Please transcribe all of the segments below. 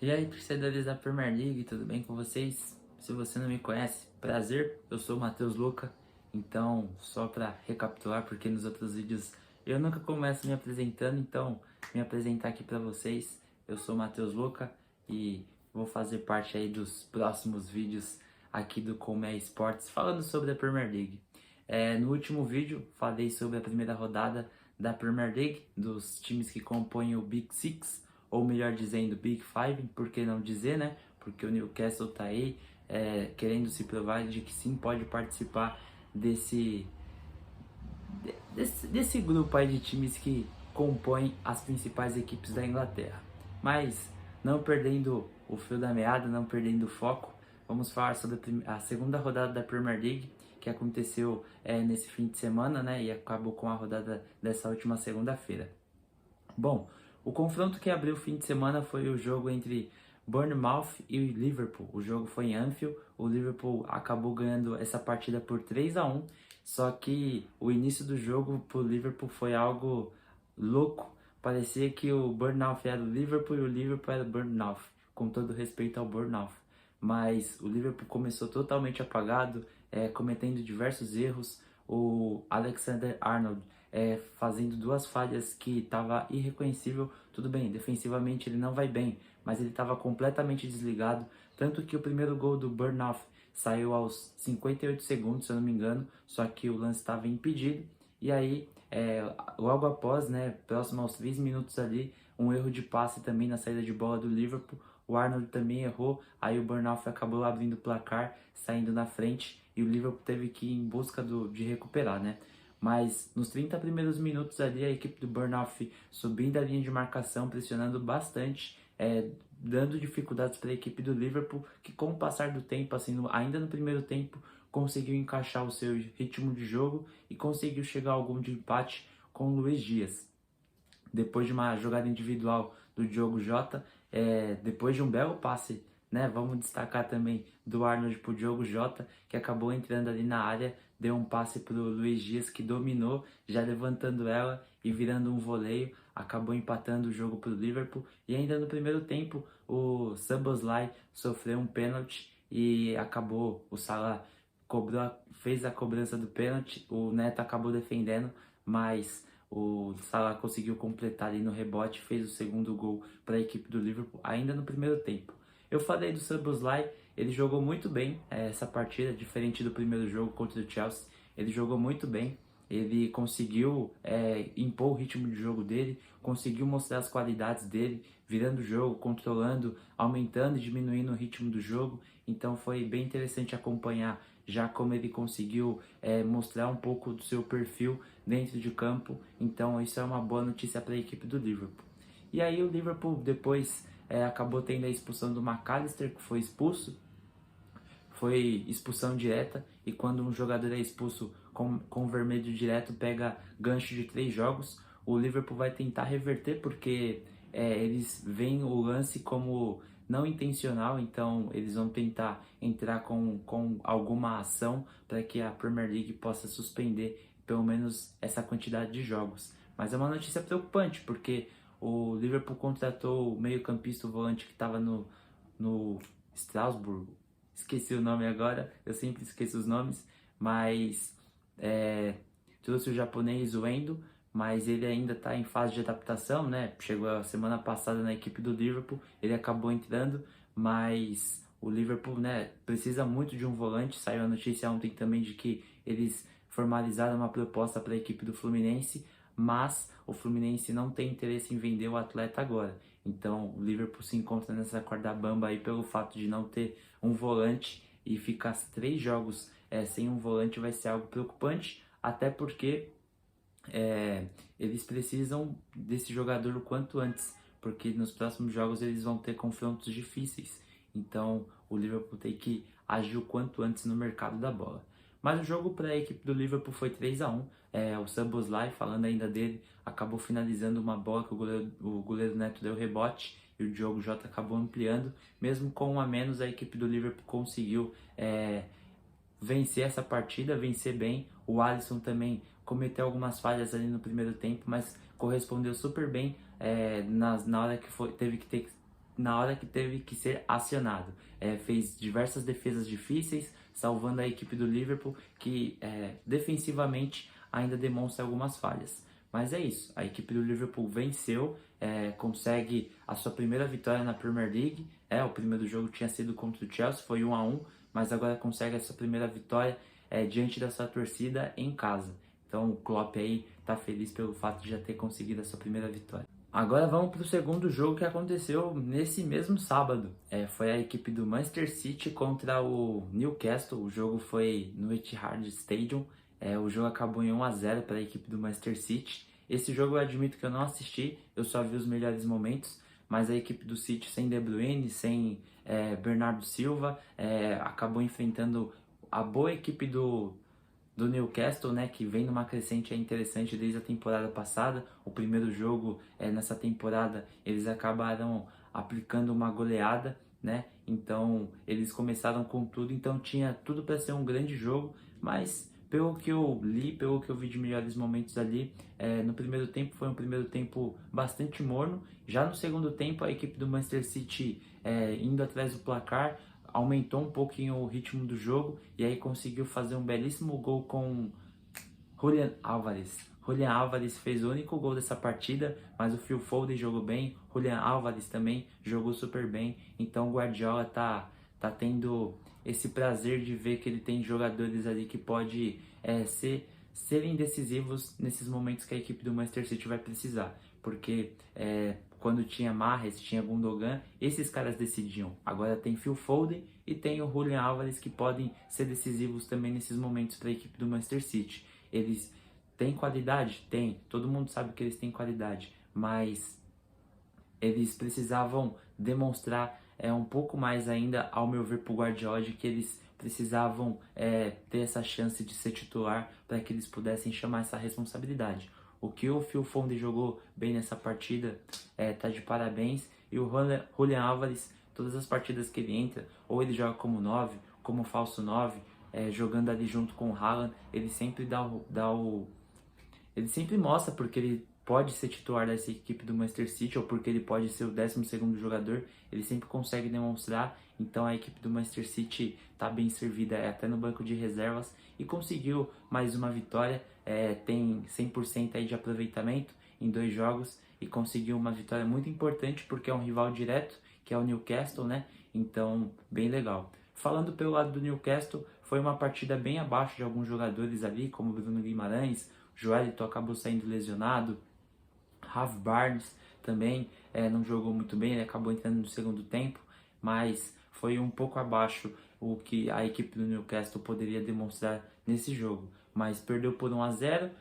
E aí, torcedores da Premier League, tudo bem com vocês? Se você não me conhece, prazer, eu sou o Matheus Luca. Então, só para recapitular, porque nos outros vídeos eu nunca começo me apresentando, então me apresentar aqui para vocês. Eu sou o Matheus Luca e vou fazer parte aí dos próximos vídeos aqui do Como é Esportes, falando sobre a Premier League. No último vídeo, falei sobre a primeira rodada da Premier League, dos times que compõem o Big Six, ou melhor dizendo, Big Five, por que não dizer, né? Porque o Newcastle tá aí querendo se provar de que sim pode participar desse grupo aí de times que compõem as principais equipes da Inglaterra. Mas não perdendo o fio da meada, não perdendo o foco, vamos falar sobre a segunda rodada da Premier League, que aconteceu nesse fim de semana, né? E acabou com a rodada dessa última segunda-feira. Bom, o confronto que abriu o fim de semana foi o jogo entre Bournemouth e Liverpool. O jogo foi em Anfield, o Liverpool acabou ganhando essa partida por 3-1, só que o início do jogo para o Liverpool foi algo louco. Parecia que o Bournemouth era o Liverpool e o Liverpool era o Bournemouth, com todo respeito ao Bournemouth. Mas o Liverpool começou totalmente apagado, cometendo diversos erros. O Alexander-Arnold fazendo duas falhas que estava irreconhecível. Tudo bem, defensivamente ele não vai bem, mas ele estava completamente desligado. Tanto que o primeiro gol do Bournemouth saiu aos 58 segundos, se eu não me engano, só que o lance estava impedido. E aí, logo após, né, próximo aos 3 minutos ali, um erro de passe também na saída de bola do Liverpool. O Arnold também errou, aí o Bournemouth acabou abrindo o placar, saindo na frente, e o Liverpool teve que ir em busca de recuperar, né? Mas nos 30 primeiros minutos ali, a equipe do Bournemouth subindo a linha de marcação, pressionando bastante, dando dificuldades para a equipe do Liverpool, que com o passar do tempo, assim, ainda no primeiro tempo, conseguiu encaixar o seu ritmo de jogo e conseguiu chegar ao gol de empate com o Luiz Dias. Depois de uma jogada individual do Diogo Jota, depois de um belo passe, né? Vamos destacar também do Arnold para o Diogo Jota, que acabou entrando ali na área, deu um passe para o Luiz Dias, que dominou, já levantando ela e virando um voleio, acabou empatando o jogo para o Liverpool. E ainda no primeiro tempo, o Szoboszlai sofreu um pênalti e acabou, o Salah fez a cobrança do pênalti, o Neto acabou defendendo, mas o Salah conseguiu completar ali no rebote, fez o segundo gol para a equipe do Liverpool ainda no primeiro tempo. Eu falei do Szoboszlai, ele jogou muito bem essa partida, diferente do primeiro jogo contra o Chelsea. Ele jogou muito bem, ele conseguiu impor o ritmo de jogo dele, conseguiu mostrar as qualidades dele, virando o jogo, controlando, aumentando e diminuindo o ritmo do jogo. Então foi bem interessante acompanhar já como ele conseguiu mostrar um pouco do seu perfil dentro de campo. Então isso é uma boa notícia para a equipe do Liverpool. E aí o Liverpool depois acabou tendo a expulsão do McAllister, que foi expulso. Foi expulsão direta, e quando um jogador é expulso com vermelho direto, pega gancho de 3 jogos. O Liverpool vai tentar reverter, porque eles veem o lance como não intencional, então eles vão tentar entrar com alguma ação para que a Premier League possa suspender pelo menos essa quantidade de jogos. Mas é uma notícia preocupante, porque o Liverpool contratou o meio-campista, o volante que estava no Strasbourg. Esqueci o nome agora, eu sempre esqueço os nomes, mas trouxe o japonês, o Endo, mas ele ainda está em fase de adaptação, né? Chegou a semana passada na equipe do Liverpool, ele acabou entrando, mas o Liverpool, né, precisa muito de um volante. Saiu a notícia ontem também de que eles formalizaram uma proposta para a equipe do Fluminense, mas o Fluminense não tem interesse em vender o atleta agora. Então o Liverpool se encontra nessa corda bamba aí pelo fato de não ter um volante, e ficar 3 jogos sem um volante vai ser algo preocupante, até porque eles precisam desse jogador o quanto antes, porque nos próximos jogos eles vão ter confrontos difíceis. Então o Liverpool tem que agir o quanto antes no mercado da bola. Mas o jogo para a equipe do Liverpool foi 3-1. O Szoboszlai, falando ainda dele, acabou finalizando uma bola que o goleiro Neto deu rebote e o Diogo Jota acabou ampliando. Mesmo com um a menos, a equipe do Liverpool conseguiu vencer essa partida, vencer bem. O Alisson também cometeu algumas falhas ali no primeiro tempo, mas correspondeu super bem na hora que teve que ter na hora que teve que ser acionado. Fez diversas defesas difíceis, salvando a equipe do Liverpool, que defensivamente ainda demonstra algumas falhas. Mas é isso, a equipe do Liverpool venceu, consegue a sua primeira vitória na Premier League. O primeiro jogo tinha sido contra o Chelsea, foi 1-1, mas agora consegue a sua primeira vitória diante da sua torcida em casa. Então o Klopp aí tá feliz pelo fato de já ter conseguido a sua primeira vitória. Agora vamos para o segundo jogo que aconteceu nesse mesmo sábado. Foi a equipe do Manchester City contra o Newcastle. O jogo foi no Etihad Stadium. O jogo acabou em 1-0 para a equipe do Manchester City. Esse jogo eu admito que eu não assisti, eu só vi os melhores momentos, mas a equipe do City sem De Bruyne, sem Bernardo Silva, acabou enfrentando a boa equipe do Newcastle, né, que vem numa crescente interessante desde a temporada passada. O primeiro jogo nessa temporada eles acabaram aplicando uma goleada, né? Então eles começaram com tudo, então tinha tudo para ser um grande jogo, mas pelo que eu li, pelo que eu vi de melhores momentos ali, no primeiro tempo foi um primeiro tempo bastante morno. Já no segundo tempo a equipe do Manchester City indo atrás do placar, aumentou um pouquinho o ritmo do jogo e aí conseguiu fazer um belíssimo gol com Julian Álvares. Julian Álvares fez o único gol dessa partida, mas o Phil Foden jogou bem, Julian Álvares também jogou super bem, então o Guardiola tá tendo esse prazer de ver que ele tem jogadores ali que pode serem decisivos nesses momentos que a equipe do Manchester City vai precisar, porque quando tinha Mahrez, tinha Gundogan, esses caras decidiam. Agora tem Phil Foden e tem o Julian Álvares que podem ser decisivos também nesses momentos para a equipe do Manchester City. Eles têm qualidade? Tem. Todo mundo sabe que eles têm qualidade, mas eles precisavam demonstrar um pouco mais ainda, ao meu ver, para o Guardiola, de que eles precisavam ter essa chance de ser titular para que eles pudessem chamar essa responsabilidade. O que o Phil Foden jogou bem nessa partida tá de parabéns. E o Julian Álvares, todas as partidas que ele entra, ou ele joga como 9, como falso 9, jogando ali junto com o Haaland, ele sempre ele sempre mostra porque ele pode ser titular dessa equipe do Manchester City ou porque ele pode ser o 12º jogador, ele sempre consegue demonstrar. Então a equipe do Manchester City está bem servida até no banco de reservas e conseguiu mais uma vitória, tem 100% aí de aproveitamento em 2 jogos e conseguiu uma vitória muito importante porque é um rival direto, que é o Newcastle, né? Então, bem legal. Falando pelo lado do Newcastle, foi uma partida bem abaixo de alguns jogadores ali, como Bruno Guimarães, Joelinton acabou saindo lesionado, Harvey Barnes também não jogou muito bem, ele acabou entrando no segundo tempo, mas foi um pouco abaixo o que a equipe do Newcastle poderia demonstrar nesse jogo. Mas perdeu por 1-0,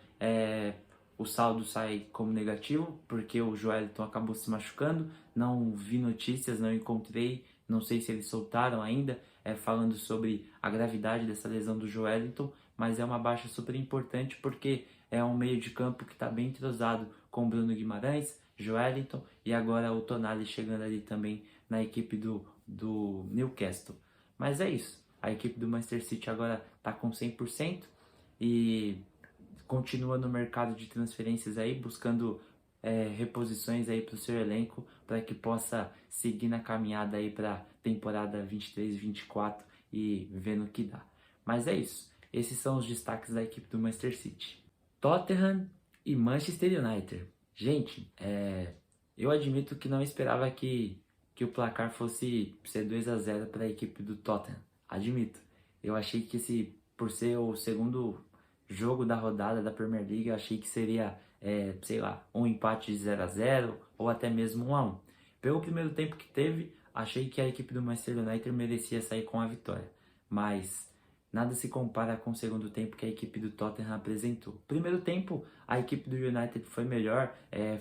o saldo sai como negativo, porque o Joelinton acabou se machucando, não vi notícias, não encontrei, não sei se eles soltaram ainda, falando sobre a gravidade dessa lesão do Joelinton, mas é uma baixa super importante porque é um meio de campo que está bem entrosado com Bruno Guimarães, Joelinton e agora o Tonali chegando ali também na equipe do Newcastle. Mas é isso, a equipe do Manchester City agora está com 100% e continua no mercado de transferências aí, buscando reposições aí para o seu elenco, para que possa seguir na caminhada aí para temporada 23-24 e ver no que dá. Mas é isso, esses são os destaques da equipe do Manchester City. Tottenham e Manchester United. Gente, eu admito que não esperava que o placar fosse ser 2-0 para a equipe do Tottenham. Admito. Eu achei que por ser o segundo jogo da rodada da Premier League, eu achei que seria, sei lá, um empate de 0-0 ou até mesmo 1-1. Pelo primeiro tempo que teve, achei que a equipe do Manchester United merecia sair com a vitória. Mas nada se compara com o segundo tempo que a equipe do Tottenham apresentou. Primeiro tempo, a equipe do United foi melhor,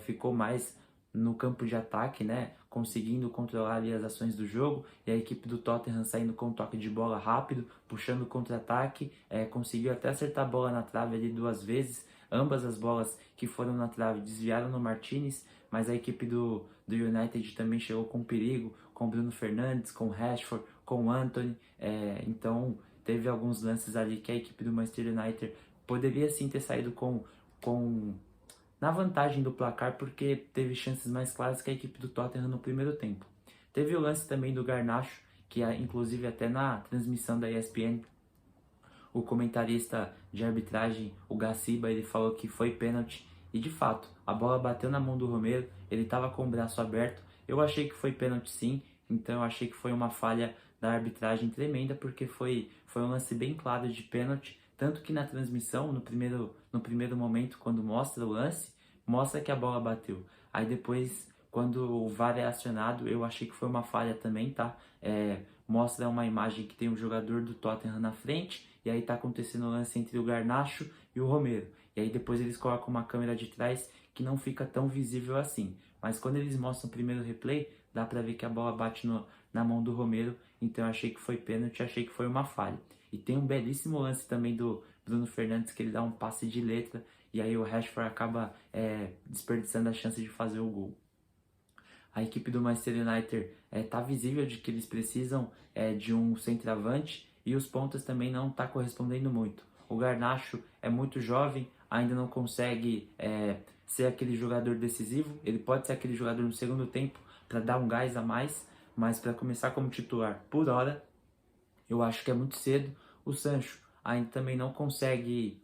ficou mais no campo de ataque, né? Conseguindo controlar ali as ações do jogo, e a equipe do Tottenham saindo com um toque de bola rápido, puxando o contra-ataque, conseguiu até acertar a bola na trave ali 2 vezes. Ambas as bolas que foram na trave desviaram no Martinez, mas a equipe do United também chegou com perigo, com Bruno Fernandes, com Rashford, com Antony, então teve alguns lances ali que a equipe do Manchester United poderia sim ter saído na vantagem do placar, porque teve chances mais claras que a equipe do Tottenham no primeiro tempo. Teve o lance também do Garnacho, que inclusive até na transmissão da ESPN, o comentarista de arbitragem, o Gaciba, ele falou que foi pênalti. E de fato, a bola bateu na mão do Romero, ele estava com o braço aberto. Eu achei que foi pênalti sim, então eu achei que foi uma falha da arbitragem tremenda, porque foi um lance bem claro de pênalti. Tanto que na transmissão, no primeiro momento, quando mostra o lance, mostra que a bola bateu. Aí depois, quando o VAR é acionado, eu achei que foi uma falha também, tá? Mostra uma imagem que tem um jogador do Tottenham na frente, e aí tá acontecendo o lance entre o Garnacho e o Romero. E aí depois eles colocam uma câmera de trás que não fica tão visível assim. Mas quando eles mostram o primeiro replay, dá pra ver que a bola bate na mão do Romero, então eu achei que foi pênalti, achei que foi uma falha. E tem um belíssimo lance também do Bruno Fernandes, que ele dá um passe de letra, e aí o Rashford acaba desperdiçando a chance de fazer o gol. A equipe do Manchester United tá visível de que eles precisam de um centroavante, e os pontas também não tá correspondendo muito. O Garnacho é muito jovem, ainda não consegue ser aquele jogador decisivo. Ele pode ser aquele jogador no segundo tempo para dar um gás a mais, mas para começar como titular por hora, eu acho que é muito cedo. O Sancho ainda também não consegue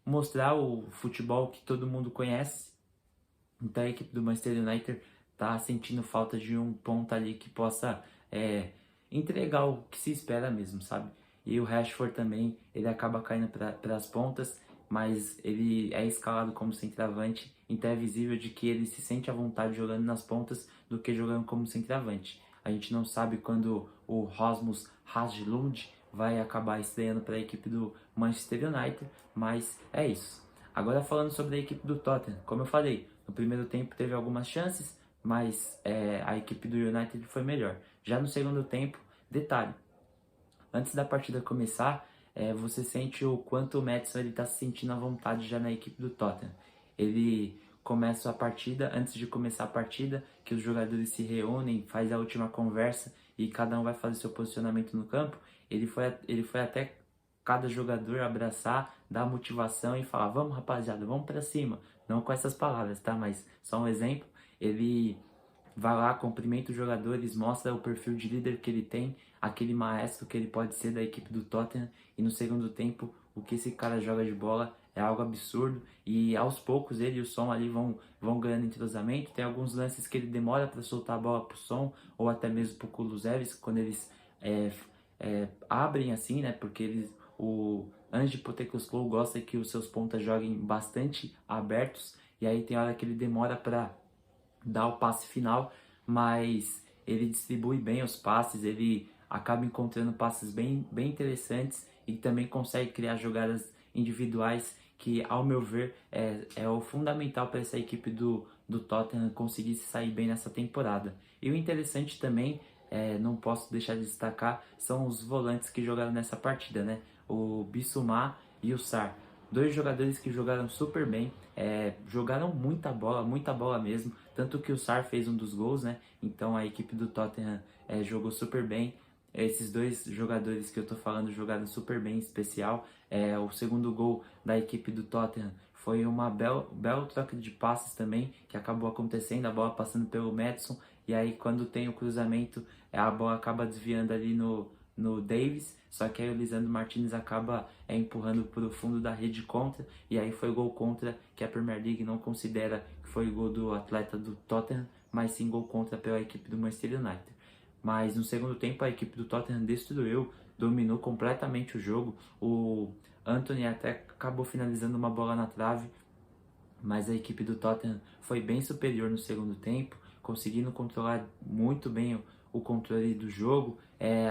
mostrar o futebol que todo mundo conhece. Então a equipe do Manchester United tá sentindo falta de um ponta ali que possa entregar o que se espera mesmo, sabe? E o Rashford também, ele acaba caindo para as pontas, mas ele é escalado como centroavante, então é visível de que ele se sente à vontade jogando nas pontas do que jogando como centroavante. A gente não sabe quando o Rasmus Højlund vai acabar estreando para a equipe do Manchester United, mas é isso. Agora falando sobre a equipe do Tottenham, como eu falei, no primeiro tempo teve algumas chances, mas a equipe do United foi melhor. Já no segundo tempo, detalhe, antes da partida começar, você sente o quanto o Maddison está se sentindo à vontade já na equipe do Tottenham. Ele começa a partida, antes de começar a partida, que os jogadores se reúnem, faz a última conversa e cada um vai fazer seu posicionamento no campo. Ele foi até cada jogador abraçar, dar motivação e falar: vamos rapaziada, vamos para cima. Não com essas palavras, tá? Mas só um exemplo. Ele vai lá, cumprimenta os jogadores, mostra o perfil de líder que ele tem, aquele maestro que ele pode ser da equipe do Tottenham. E no segundo tempo, o que esse cara joga de bola é algo absurdo. E aos poucos ele e o Son ali vão ganhando entrosamento. Tem alguns lances que ele demora para soltar a bola pro Son, ou até mesmo pro Kulusevski, quando eles abrem assim, né? Porque o Ange Postecoglou gosta que os seus pontas joguem bastante abertos. E aí tem hora que ele demora para dar o passe final, mas ele distribui bem os passes, ele acaba encontrando passes bem interessantes e também consegue criar jogadas individuais que, ao meu ver, é o fundamental para essa equipe do Tottenham conseguir se sair bem nessa temporada. E o interessante também, não posso deixar de destacar, são os volantes que jogaram nessa partida, né? O Bissouma e o Sarr. Dois jogadores que jogaram super bem, jogaram muita bola mesmo. Tanto que o Sarr fez um dos gols, né? Então a equipe do Tottenham jogou super bem. Esses dois jogadores que eu tô falando jogaram super bem, em especial. O segundo gol da equipe do Tottenham foi uma bela troca de passes também, que acabou acontecendo, a bola passando pelo Maddison. E aí quando tem o cruzamento, a bola acaba desviando ali no Davis, só que aí o Lisandro Martinez acaba empurrando para o fundo da rede contra, e aí foi gol contra, que a Premier League não considera que foi gol do atleta do Tottenham, mas sim gol contra pela equipe do Manchester United. Mas no segundo tempo a equipe do Tottenham destruiu, dominou completamente o jogo. O Antony até acabou finalizando uma bola na trave, mas a equipe do Tottenham foi bem superior no segundo tempo, conseguindo controlar muito bem o controle do jogo.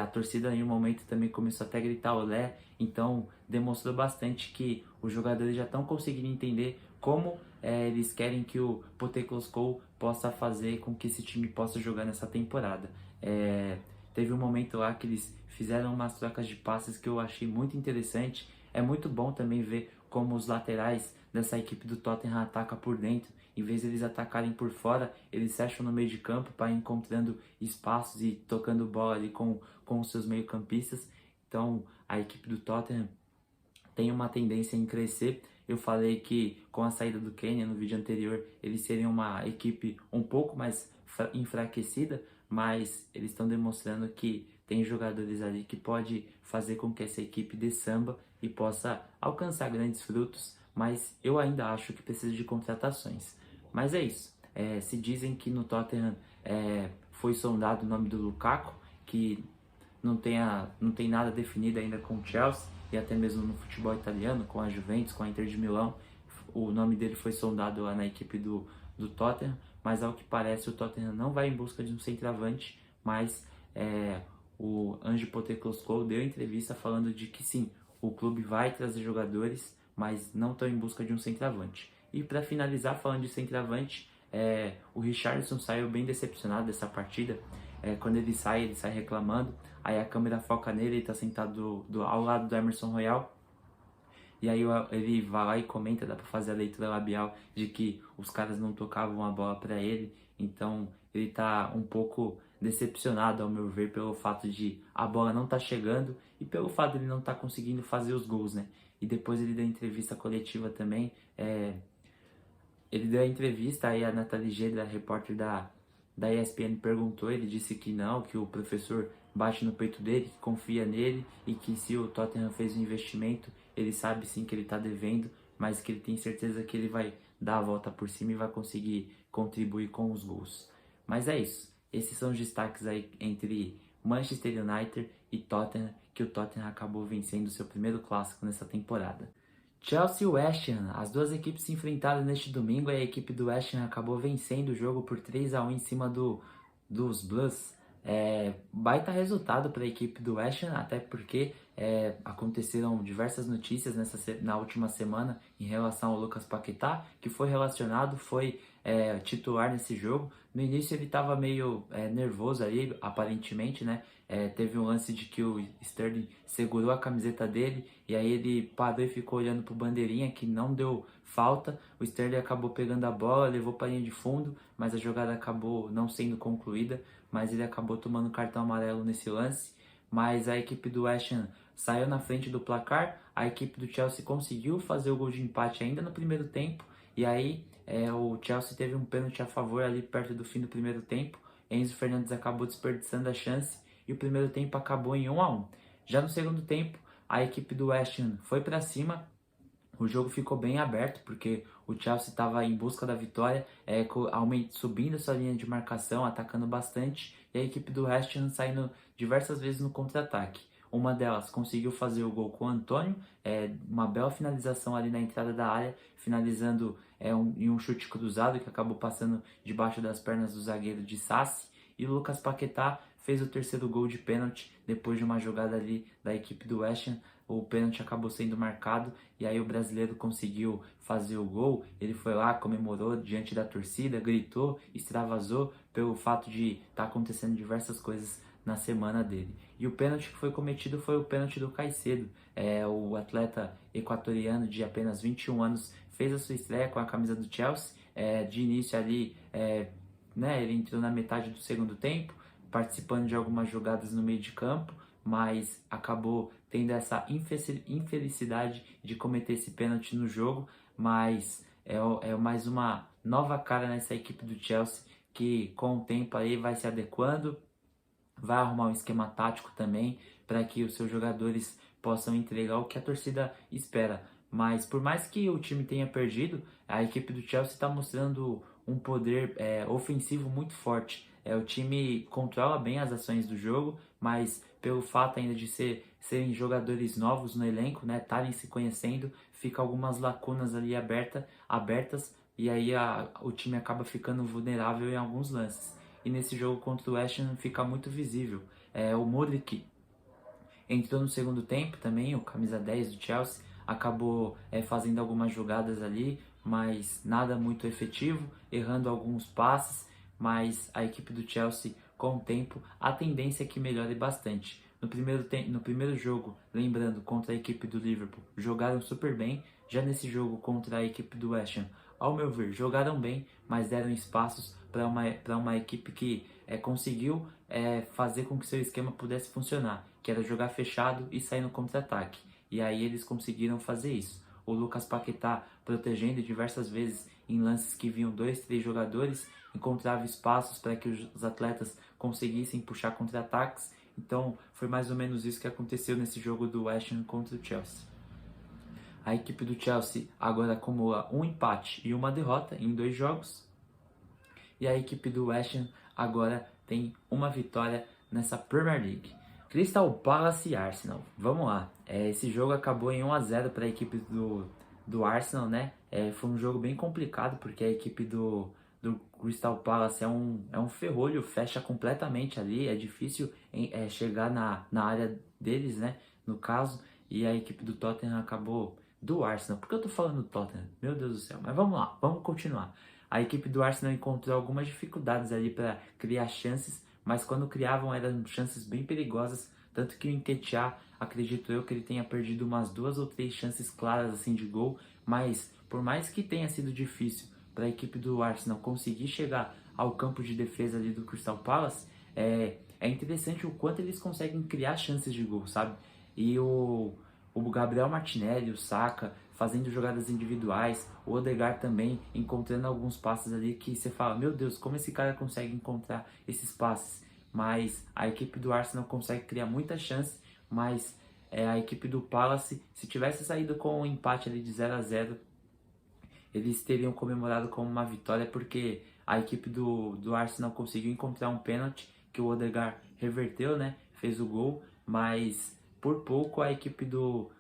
A torcida em um momento também começou até a gritar olé, então demonstrou bastante que os jogadores já estão conseguindo entender como eles querem que o Postecoglou possa fazer com que esse time possa jogar nessa temporada. Teve um momento lá que eles fizeram umas trocas de passes que eu achei muito interessante. É muito bom também ver como os laterais dessa equipe do Tottenham atacam por dentro. Em vez de eles atacarem por fora, eles fecham no meio de campo para ir encontrando espaços e tocando bola ali com os seus meio-campistas. Então a equipe do Tottenham tem uma tendência em crescer. Eu falei que com a saída do Kane no vídeo anterior, eles seriam uma equipe um pouco mais enfraquecida, mas eles estão demonstrando que tem jogadores ali que pode fazer com que essa equipe dê samba e possa alcançar grandes frutos, mas eu ainda acho que precisa de contratações. Mas é isso. Se dizem que no Tottenham foi sondado o nome do Lukaku, que não tem nada definido ainda com o Chelsea e até mesmo no futebol italiano, com a Juventus, com a Inter de Milão. O nome dele foi sondado lá na equipe do Tottenham, mas ao que parece o Tottenham não vai em busca de um centroavante, mas o Ange Postecoglou deu entrevista falando de que sim, o clube vai trazer jogadores, mas não estão em busca de um centroavante. E para finalizar, falando de centroavante, o Richarlison saiu bem decepcionado dessa partida. Quando ele sai reclamando, aí a câmera foca nele, ele está sentado ao lado do Emerson Royal, e aí ele vai lá e comenta, dá pra fazer a leitura labial de que os caras não tocavam a bola pra ele, então ele tá um pouco decepcionado, ao meu ver, pelo fato de a bola não tá chegando e pelo fato de ele não tá conseguindo fazer os gols, né? E depois ele deu entrevista coletiva também, ele deu a entrevista, aí a Nathalie Gedra, repórter da ESPN, perguntou, ele disse que não, que o professor bate no peito dele, que confia nele e que se o Tottenham fez um investimento, ele sabe sim que ele está devendo, mas que ele tem certeza que ele vai dar a volta por cima e vai conseguir contribuir com os gols. Mas é isso, esses são os destaques aí entre Manchester United e Tottenham, que o Tottenham acabou vencendo seu primeiro clássico nessa temporada. Chelsea e West Ham, as duas equipes se enfrentaram neste domingo e a equipe do West Ham acabou vencendo o jogo por 3-1 em cima dos Blues. Baita resultado para a equipe do West Ham, até porque aconteceram diversas notícias na última semana em relação ao Lucas Paquetá, que foi relacionado, foi titular nesse jogo. No início ele estava meio nervoso ali, aparentemente, né? Teve um lance de que o Sterling segurou a camiseta dele e aí ele parou e ficou olhando pro bandeirinha, que não deu falta. O Sterling acabou pegando a bola, levou para a linha de fundo, mas a jogada acabou não sendo concluída, mas ele acabou tomando cartão amarelo nesse lance. Mas a equipe do West Ham saiu na frente do placar, a equipe do Chelsea conseguiu fazer o gol de empate ainda no primeiro tempo, e aí o Chelsea teve um pênalti a favor ali perto do fim do primeiro tempo. Enzo Fernandes acabou desperdiçando a chance e o primeiro tempo acabou em 1-1. Já no segundo tempo, a equipe do West Ham foi para cima. O jogo ficou bem aberto porque o Chelsea estava em busca da vitória, subindo sua linha de marcação, atacando bastante, e a equipe do West Ham saindo diversas vezes no contra-ataque. Uma delas conseguiu fazer o gol com o Antônio, uma bela finalização ali na entrada da área, finalizando em um chute cruzado que acabou passando debaixo das pernas do zagueiro de Sassi. E o Lucas Paquetá fez o terceiro gol de pênalti depois de uma jogada ali da equipe do West Ham. O pênalti acabou sendo marcado e aí o brasileiro conseguiu fazer o gol. Ele foi lá, comemorou diante da torcida, gritou, extravasou pelo fato de estar acontecendo diversas coisas na semana dele. E o pênalti que foi cometido foi o pênalti do Caicedo. O atleta equatoriano de apenas 21 anos fez a sua estreia com a camisa do Chelsea. De início ali, ele entrou na metade do segundo tempo, participando de algumas jogadas no meio de campo, mas acabou tendo essa infelicidade de cometer esse pênalti no jogo, mas é mais uma nova cara nessa equipe do Chelsea, que com o tempo aí vai se adequando, vai arrumar um esquema tático também, para que os seus jogadores possam entregar o que a torcida espera. Mas por mais que o time tenha perdido, a equipe do Chelsea está mostrando um poder ofensivo muito forte. O time controla bem as ações do jogo, mas pelo fato ainda de serem jogadores novos no elenco, né, estarem se conhecendo, fica algumas lacunas ali abertas e aí o time acaba ficando vulnerável em alguns lances. E nesse jogo contra o West Ham fica muito visível. O Mudryk entrou no segundo tempo também, o camisa 10 do Chelsea, acabou fazendo algumas jogadas ali, mas nada muito efetivo, errando alguns passes, mas a equipe do Chelsea, com o tempo, a tendência é que melhore bastante. No primeiro jogo, lembrando, contra a equipe do Liverpool, jogaram super bem. Já nesse jogo contra a equipe do West Ham, ao meu ver, jogaram bem, mas deram espaços para uma equipe que conseguiu fazer com que seu esquema pudesse funcionar, que era jogar fechado e sair no contra-ataque. E aí eles conseguiram fazer isso. O Lucas Paquetá protegendo diversas vezes em lances que vinham 2, 3 jogadores, encontrava espaços para que os atletas conseguissem puxar contra-ataques. Então foi mais ou menos isso que aconteceu nesse jogo do West Ham contra o Chelsea. A equipe do Chelsea agora acumula um empate e uma derrota em 2 jogos. E a equipe do West Ham agora tem uma vitória nessa Premier League. Crystal Palace e Arsenal. Vamos lá. Esse jogo acabou em 1 a 0 para a equipe do Arsenal, né? Foi um jogo bem complicado porque a equipe do Crystal Palace é um ferrolho, fecha completamente ali. É difícil chegar na área deles, né? No caso. E a equipe do Tottenham acabou... Do Arsenal. Por que eu tô falando do Tottenham? Meu Deus do céu. Mas vamos lá, vamos continuar. A equipe do Arsenal encontrou algumas dificuldades ali para criar chances, mas quando criavam eram chances bem perigosas, tanto que o Nketiah, acredito eu que ele tenha perdido umas 2 ou 3 chances claras assim de gol, mas por mais que tenha sido difícil para a equipe do Arsenal conseguir chegar ao campo de defesa ali do Crystal Palace, é interessante o quanto eles conseguem criar chances de gol, sabe? E o Gabriel Martinelli, o Saka, fazendo jogadas individuais, o Odegaard também encontrando alguns passes ali que você fala, meu Deus, como esse cara consegue encontrar esses passes? Mas a equipe do Arsenal consegue criar muita chance, mas a equipe do Palace, se tivesse saído com um empate ali de 0 a 0, eles teriam comemorado como uma vitória, porque a equipe do Arsenal conseguiu encontrar um pênalti que o Odegaard reverteu, né? Fez o gol, mas por pouco a equipe do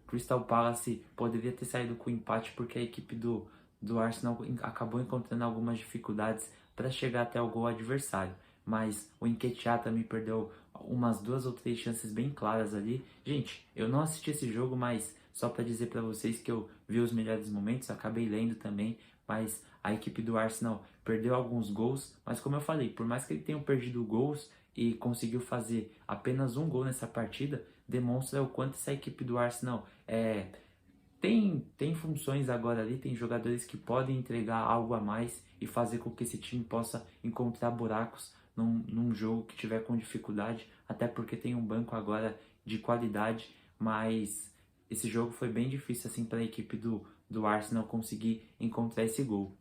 Crystal Palace poderia ter saído com empate, porque a equipe do Arsenal acabou encontrando algumas dificuldades para chegar até o gol adversário. Mas o Nketiah também perdeu umas 2 ou 3 chances bem claras ali. Gente, eu não assisti esse jogo, mas só para dizer para vocês que eu vi os melhores momentos, acabei lendo também, mas a equipe do Arsenal perdeu alguns gols, mas como eu falei, por mais que ele tenha perdido gols e conseguiu fazer apenas um gol nessa partida, demonstra o quanto essa equipe do Arsenal tem funções agora ali, tem jogadores que podem entregar algo a mais e fazer com que esse time possa encontrar buracos num jogo que tiver com dificuldade, até porque tem um banco agora de qualidade, mas esse jogo foi bem difícil assim para a equipe do Arsenal conseguir encontrar esse gol.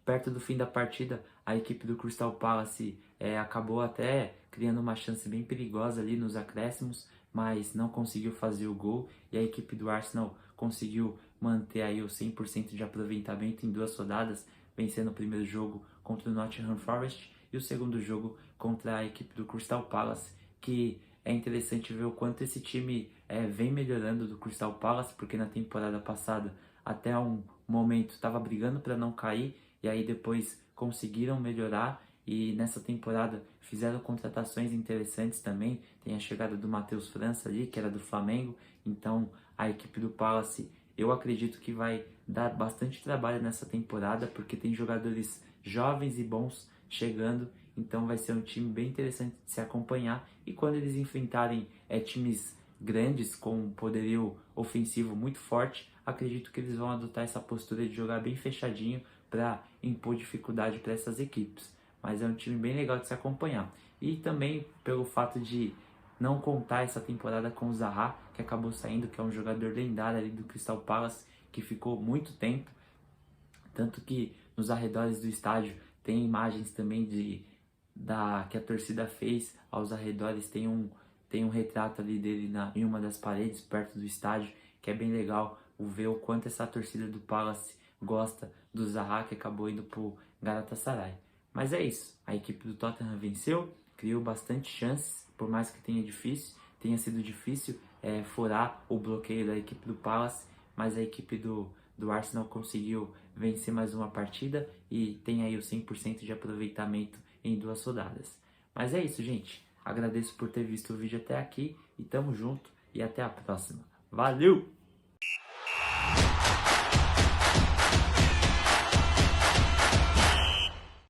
Perto do fim da partida, a equipe do Crystal Palace acabou até criando uma chance bem perigosa ali nos acréscimos, mas não conseguiu fazer o gol, e a equipe do Arsenal conseguiu manter aí o 100% de aproveitamento em 2 rodadas, vencendo o primeiro jogo contra o Nottingham Forest e o segundo jogo contra a equipe do Crystal Palace, que é interessante ver o quanto esse time vem melhorando do Crystal Palace, porque na temporada passada até um momento estava brigando para não cair, e aí depois conseguiram melhorar, e nessa temporada fizeram contratações interessantes também. Tem a chegada do Matheus França ali, que era do Flamengo. Então a equipe do Palace, eu acredito que vai dar bastante trabalho nessa temporada, porque tem jogadores jovens e bons chegando, então vai ser um time bem interessante de se acompanhar. E quando eles enfrentarem times grandes com um poderio ofensivo muito forte, acredito que eles vão adotar essa postura de jogar bem fechadinho para impor dificuldade para essas equipes. Mas é um time bem legal de se acompanhar. E também pelo fato de não contar essa temporada com o Zaha, que acabou saindo, que é um jogador lendário ali do Crystal Palace, que ficou muito tempo. Tanto que nos arredores do estádio tem imagens também que a torcida fez aos arredores. Tem um retrato ali dele em uma das paredes perto do estádio, que é bem legal ver o quanto essa torcida do Palace gosta do Zaha, que acabou indo pro Galatasaray. Mas é isso, a equipe do Tottenham venceu, criou bastante chances, por mais que tenha sido difícil furar o bloqueio da equipe do Palace, mas a equipe do Arsenal conseguiu vencer mais uma partida e tem aí o 100% de aproveitamento em 2 rodadas. Mas é isso, gente. Agradeço por ter visto o vídeo até aqui e tamo junto e até a próxima. Valeu!